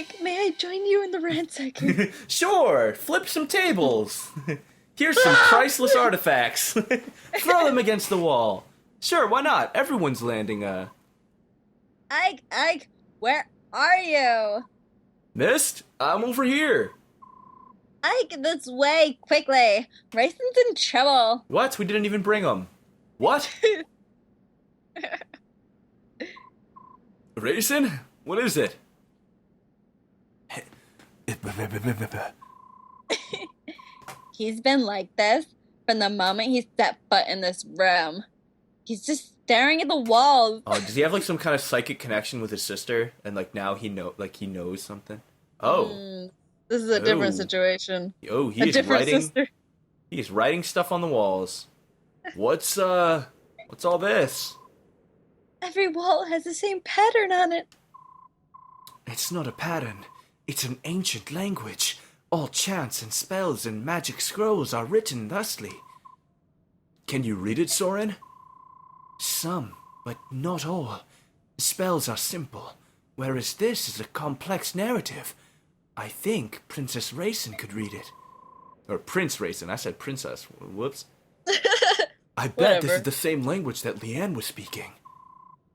Ike, may I join you in the ransacking? Sure, flip some tables. Here's some priceless artifacts. Throw them against the wall. Sure, why not? Everyone's landing, Ike, where are you? Mist? I'm over here. Ike, this way, quickly. Raison's in trouble. What? We didn't even bring him. What? Raisin? What is it? He's been like this from the moment he set foot in this room. He's just staring at the walls. Oh, does he have like some kind of psychic connection with his sister? And like now he knows something? Oh. This is a different situation. Oh, he's writing. Sister. He's writing stuff on the walls. What's all this? Every wall has the same pattern on it. It's not a pattern. It's an ancient language. All chants and spells and magic scrolls are written thusly. Can you read it, Soren? Some, but not all. Spells are simple, whereas this is a complex narrative. I think Princess Raisin could read it. Or Prince Raisin, I said princess. Whoops. I bet this is the same language that Leanne was speaking.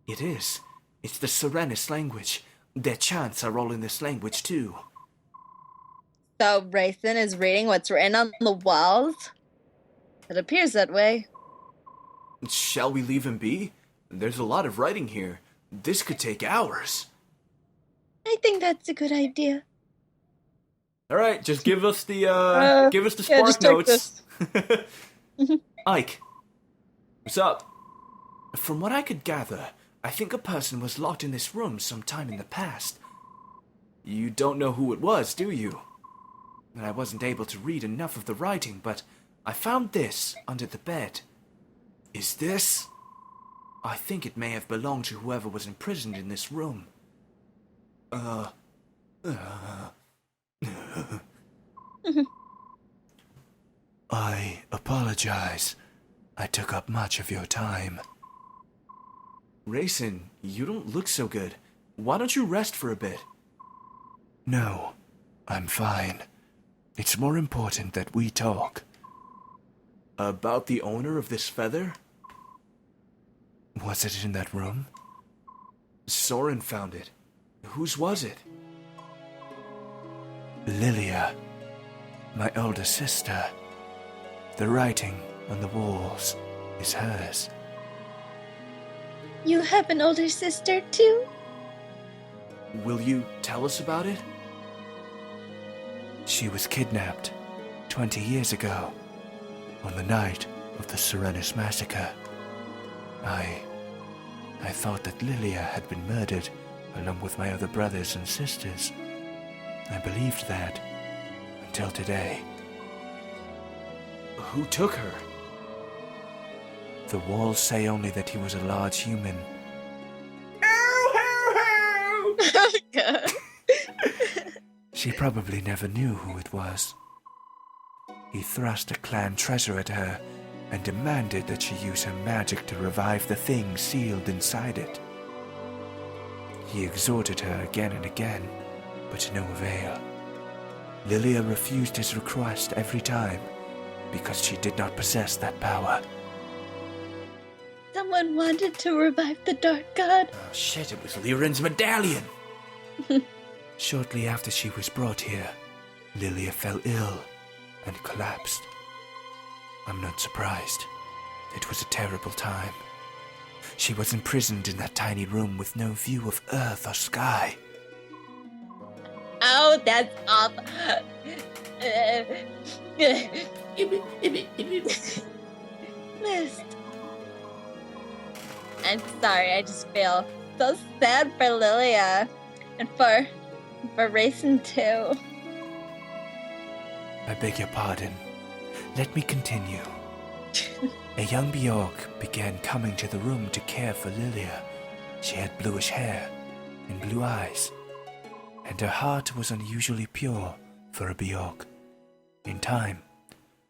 It is. It's the Serenus language. Their chants are all in this language, too. So Raisin is reading what's written on the walls? It appears that way. Shall we leave him be? There's a lot of writing here. This could take hours. I think that's a good idea. All right, just give us the spark notes. Ike, what's up? From what I could gather, I think a person was locked in this room sometime in the past. You don't know who it was, do you? I wasn't able to read enough of the writing, but I found this under the bed. Is this? I think it may have belonged to whoever was imprisoned in this room. I apologize. I took up much of your time. Raisin, you don't look so good. Why don't you rest for a bit? No, I'm fine. It's more important that we talk. About the owner of this feather? Was it in that room? Soren found it. Whose was it? Lilia, my older sister. The writing on the walls is hers. You have an older sister, too? Will you tell us about it? She was kidnapped 20 years ago, on the night of the Serenus massacre. I thought that Lilia had been murdered along with my other brothers and sisters. I believed that until today. Who took her? The walls say only that he was a large human. Oh God. She probably never knew who it was. He thrust a clan treasure at her and demanded that she use her magic to revive the thing sealed inside it. He exhorted her again and again, but to no avail. Lilia refused his request every time because she did not possess that power. Someone wanted to revive the Dark God. Oh shit, it was Liren's medallion! Shortly after she was brought here, Lilia fell ill and collapsed. I'm not surprised. It was a terrible time. She was imprisoned in that tiny room with no view of earth or sky. Oh, that's awful. Mist. I'm sorry, I just feel so sad for Lilia. And for Raisin too. I beg your pardon. Let me continue. A young Bjork began coming to the room to care for Lilia. She had bluish hair and blue eyes, and her heart was unusually pure for a Bjork. In time,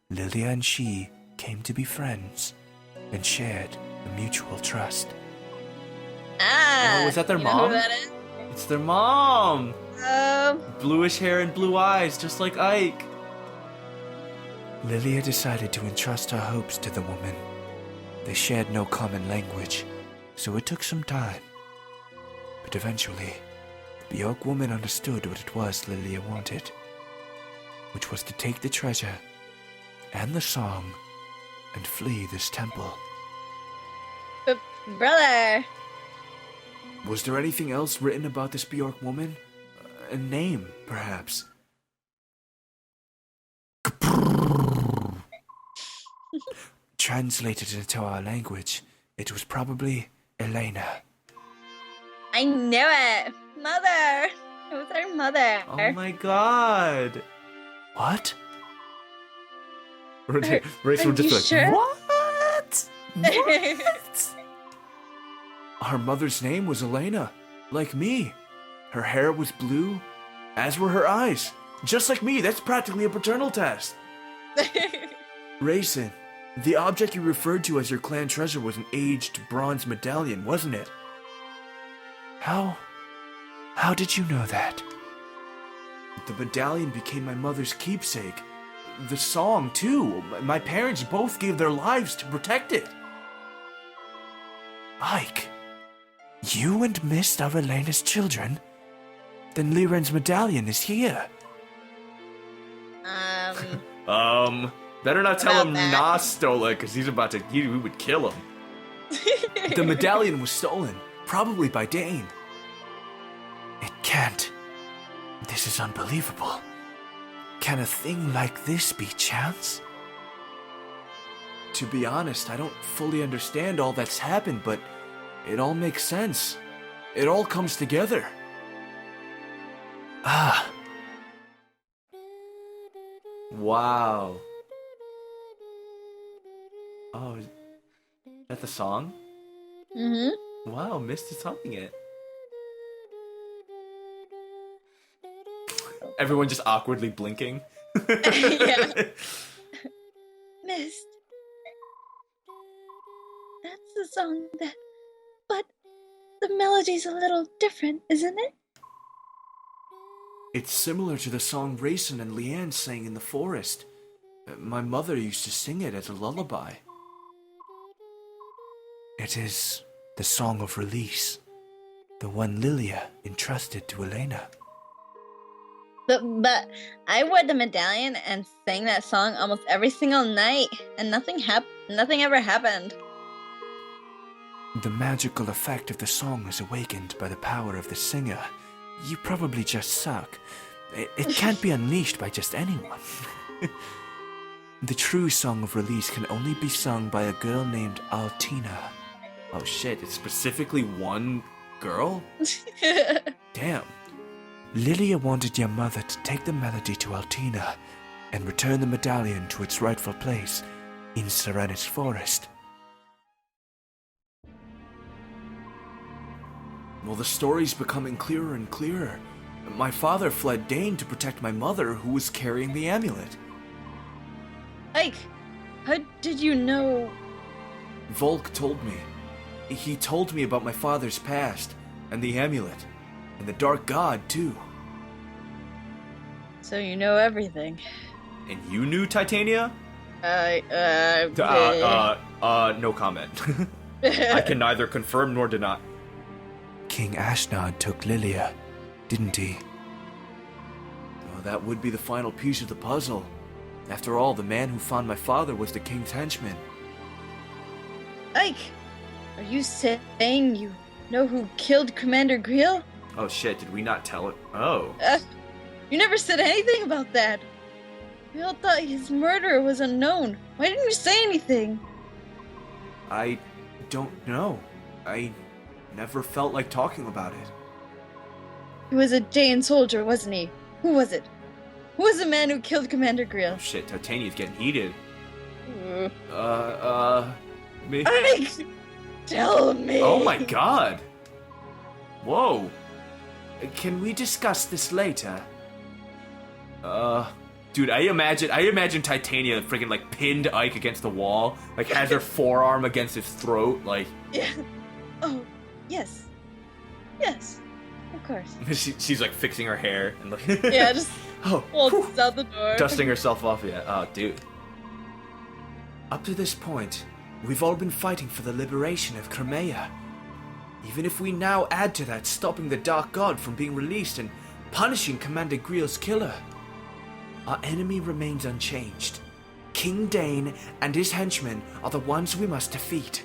Lilia and she came to be friends and shared a mutual trust. Ah, Oh, is that their you know mom? who that is? It's their mom! Bluish hair and blue eyes, just like Ike. Lilia decided to entrust her hopes to the woman. They shared no common language, so it took some time. But eventually, the Bjork woman understood what it was Lilia wanted, which was to take the treasure and the song and flee this temple. But, brother. Was there anything else written about this Bjork woman? A name, perhaps? Translated into our language, it was probably Elena. I knew it. Mother. It was our mother. Oh my god. What? Race will just be like, sure? what? What? Our mother's name was Elena, like me. Her hair was blue, as were her eyes. Just like me, that's practically a paternal test. Raisin, the object you referred to as your clan treasure was an aged bronze medallion, wasn't it? How did you know that? The medallion became my mother's keepsake. The song, too. My parents both gave their lives to protect it. Ike, you and Mist are Elena's children? Then Liren's medallion is here. Better not tell him that. Nas stole it, because he would kill him. The medallion was stolen, probably by Dane. It can't. This is unbelievable. Can a thing like this be chance? To be honest, I don't fully understand all that's happened, but it all makes sense. It all comes together. Ah, Wow. Oh, is that the song? Mm-hmm. Wow, Mist is humming it. Everyone just awkwardly blinking. Yeah. Mist. That's the song that... But the melody's a little different, isn't it? It's similar to the song Raisin and Leanne sang in the forest. My mother used to sing it as a lullaby. it is the song of release. The one Lilia entrusted to Elena. But I wore the medallion and sang that song almost every single night, and nothing ever happened. The magical effect of the song is awakened by the power of the singer. You probably just suck. It can't be unleashed by just anyone. The true song of release can only be sung by a girl named Altina. Oh shit, it's specifically one girl? Damn. Lilia wanted your mother to take the melody to Altina and return the medallion to its rightful place in Serenus Forest. Well, the story's becoming clearer and clearer. My father fled Dane to protect my mother, who was carrying the amulet. Ike, how did you know? Volk told me. He told me about my father's past, and the amulet, and the Dark God, too. So you know everything. And you knew Titania? No comment. I can neither confirm nor deny. King Ashnod took Lilia, didn't he? Oh, that would be the final piece of the puzzle. After all, the man who found my father was the king's henchman. Ike, are you saying you know who killed Commander Greel? Oh shit, did we not tell it? Oh. You never said anything about that. We all thought his murderer was unknown. Why didn't you say anything? I don't know. I never felt like talking about it. He was a Jain soldier, wasn't he? Who was it? Who was the man who killed Commander Greel? Oh shit, Titania's getting heated. Uh. Me? Ike! Tell me! Oh my god! Whoa. Can we discuss this later? Dude, I imagine Titania freaking like pinned Ike against the wall, like has her forearm against his throat, like. Yeah. Oh, yes. Yes. Of course. She's like fixing her hair and like Yeah, just oh, walks out the door. dusting herself off. Yeah. Oh, dude. Up to this point, we've all been fighting for the liberation of Crimea. Even if we now add to that stopping the Dark God from being released and punishing Commander Greel's killer, our enemy remains unchanged. King Dane and his henchmen are the ones we must defeat.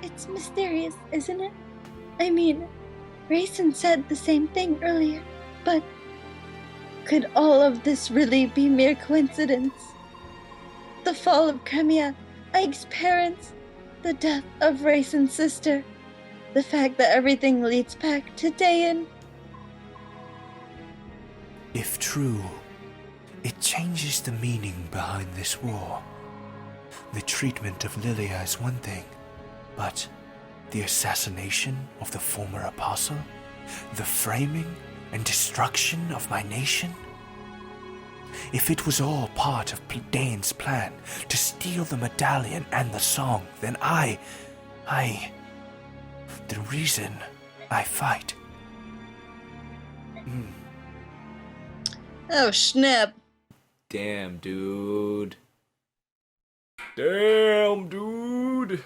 It's mysterious, isn't it? I mean, Raisin said the same thing earlier, but could all of this really be mere coincidence? The fall of Crimea, Ike's parents, the death of Raisin's sister, the fact that everything leads back to Dayan. If true, it changes the meaning behind this war. The treatment of Lilia is one thing, but the assassination of the former apostle, the framing and destruction of my nation? If it was all part of Dane's plan to steal the medallion and the song, then the reason I fight. Oh, snap. Damn, dude. Damn, dude.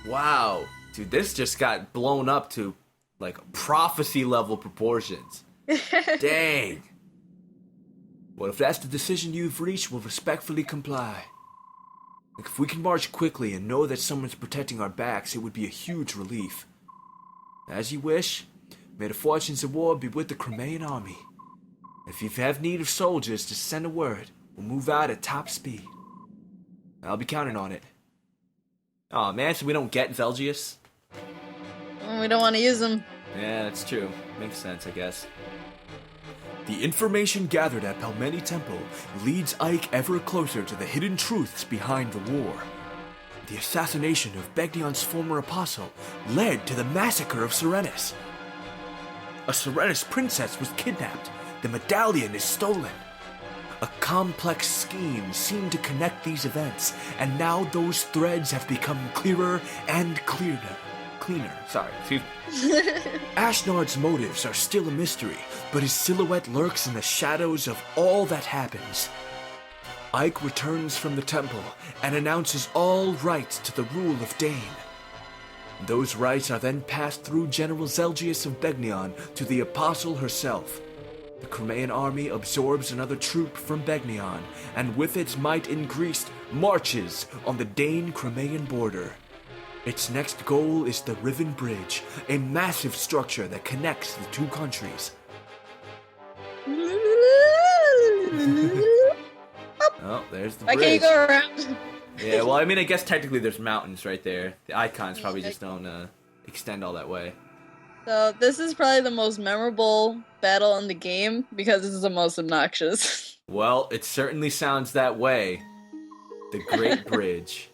Wow. Dude, this just got blown up to, like, prophecy level proportions. Dang. Well, if that's the decision you've reached, we'll respectfully comply. Like, if we can march quickly and know that someone's protecting our backs, it would be a huge relief. As you wish, may the fortunes of war be with the Crimean army. If you have need of soldiers, just send a word. We'll move out at top speed. I'll be counting on it. Aw, man, so we don't get Zelgius? We don't want to use them. Yeah, that's true. Makes sense, I guess. The information gathered at Pelmeni Temple leads Ike ever closer to the hidden truths behind the war. The assassination of Begnion's former apostle led to the massacre of Serenis. A Serenis princess was kidnapped. The medallion is stolen. A complex scheme seemed to connect these events, and now those threads have become clearer and cleaner. Ashnard's motives are still a mystery, but his silhouette lurks in the shadows of all that happens. Ike returns from the temple and announces all rights to the rule of Dane. Those rights are then passed through General Zelgius of Begnion to the Apostle herself. The Crimean army absorbs another troop from Begnion, and with its might increased, marches on the Dane-Crimean border. Its next goal is the Riven Bridge, a massive structure that connects the two countries. Oh, there's the bridge. Why can't you go around? Yeah, well, I mean, I guess technically there's mountains right there. The icons probably just don't extend all that way. So this is probably the most memorable battle in the game because this is the most obnoxious. Well, it certainly sounds that way. The Great Bridge.